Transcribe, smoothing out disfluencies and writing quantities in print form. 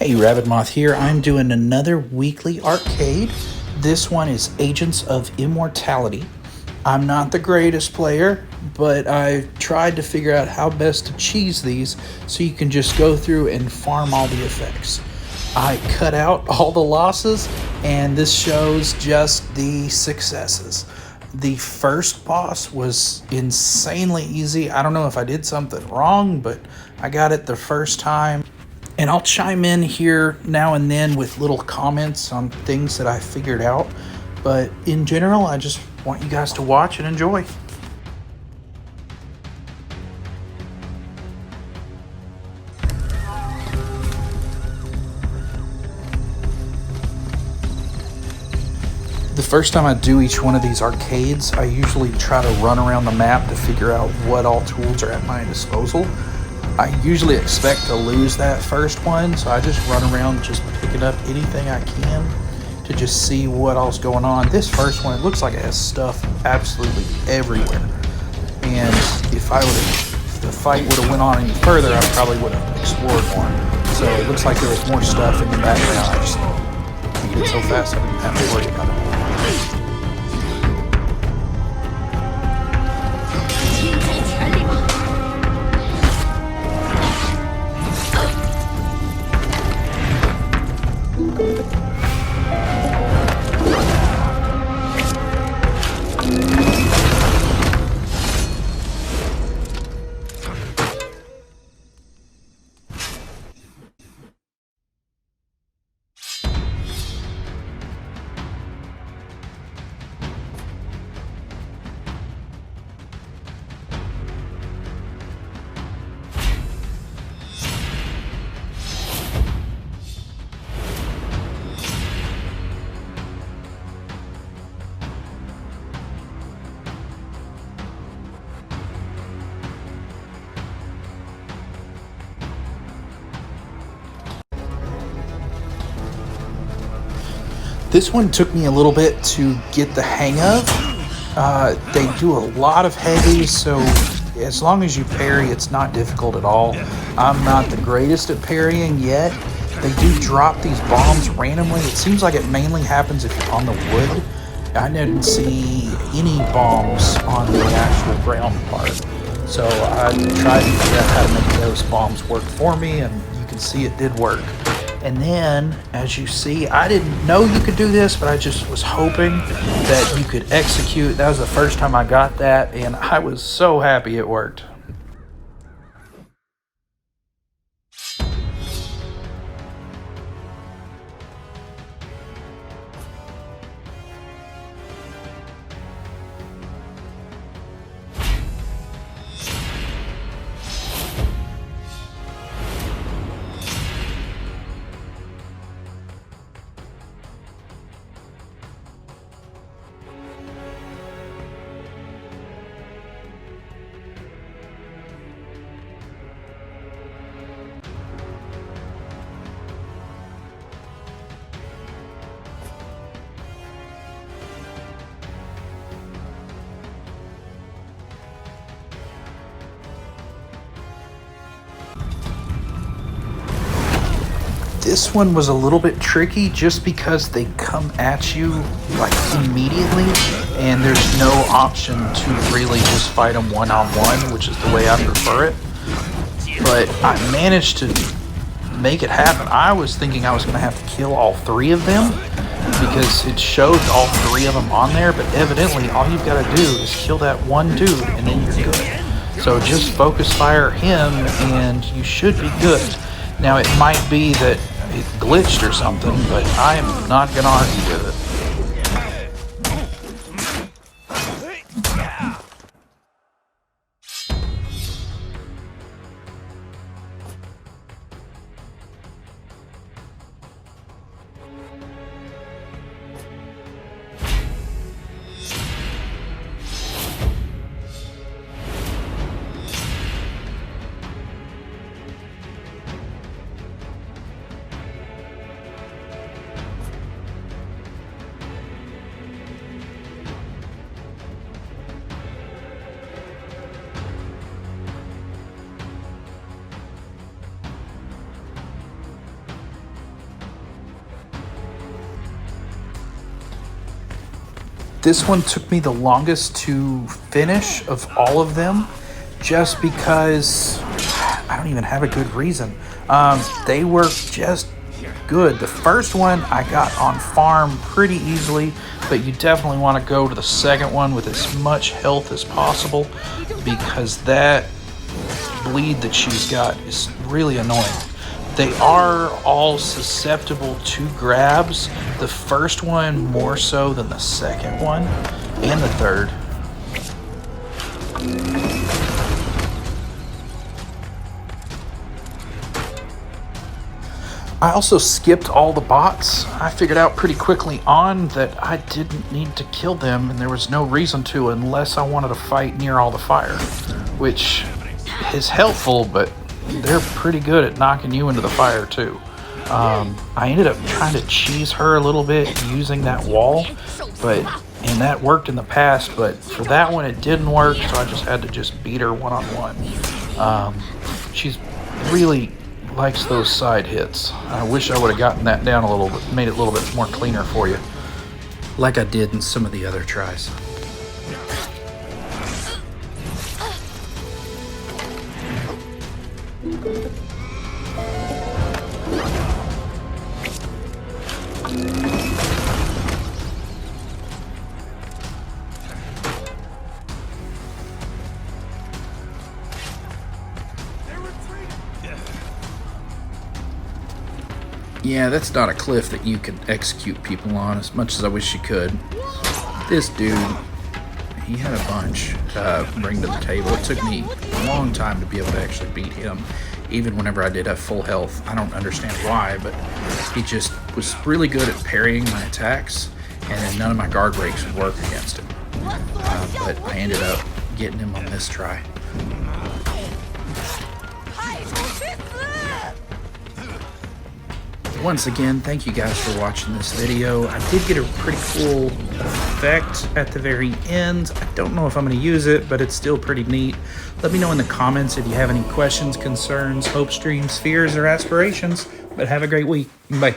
Hey, Rabbit Moth here. I'm doing another weekly arcade. This one is Agents of Immortality. I'm not the greatest player, but I tried to figure out how best to cheese these so you can just go through and farm all the effects. I cut out all the losses, and this shows just the successes. The first boss was insanely easy. I don't know if I did something wrong, but I got it the first time. And I'll chime in here now and then with little comments on things that I figured out. But in general, I just want you guys to watch and enjoy. The first time I do each one of these arcades, I usually try to run around the map to figure out what all tools are at my disposal. I usually expect to lose that first one, so I just run around just picking up anything I can to just see what all's going on. This first one, it looks like it has stuff absolutely everywhere. And if the fight would have went on any further, I probably would have explored more. So it looks like there was more stuff in the background. I just beat it so fast I didn't have to worry about it. This one took me a little bit to get the hang of. They do a lot of heavies, so as long as you parry, it's not difficult at all. I'm not the greatest at parrying yet. They do drop these bombs randomly. It seems like it mainly happens if you're on the wood. I didn't see any bombs on the actual ground part. So I tried to figure out how to make those bombs work for me, and you can see it did work. And then, as you see, I didn't know you could do this, but I just was hoping that you could execute. That was the first time I got that, and I was so happy it worked. This one was a little bit tricky just because they come at you like immediately, and there's no option to really just fight them one-on-one, which is the way I prefer it. But I managed to make it happen. I was thinking I was going to have to kill all three of them because it showed all three of them on there, but evidently all you've got to do is kill that one dude and then you're good. So just focus fire him and you should be good. Now it might be that it glitched or something, but I am not going to argue with it. This one took me the longest to finish of all of them, just because I don't even have a good reason. They were just good. The first one I got on farm pretty easily, but you definitely want to go to the second one with as much health as possible, because that bleed that she's got is really annoying. They are all susceptible to grabs. The first one more so than the second one and the third. I also skipped all the bots. I figured out pretty quickly on that I didn't need to kill them, and there was no reason to unless I wanted to fight near all the fire, which is helpful, but they're pretty good at knocking you into the fire too. I ended up trying to cheese her a little bit using that wall, and that worked in the past, but for that one it didn't work, so I just had to just beat her one-on-one. She's really likes those side hits. I wish I would have gotten that down a little bit, made it a little bit more cleaner for you, like I did in some of the other tries. Yeah, that's not a cliff that you could execute people on as much as I wish you could. This dude, he had a bunch bring to the table. It took me a long time to be able to actually beat him, even whenever I did have full health. I don't understand why, but he just was really good at parrying my attacks, and then none of my guard breaks would work against him. But I ended up getting him on this try. Once again, thank you guys for watching this video. I did get a pretty cool effect at the very end. I don't know if I'm going to use it, but it's still pretty neat. Let me know in the comments if you have any questions, concerns, hopes, dreams, fears, or aspirations. But have a great week. Bye.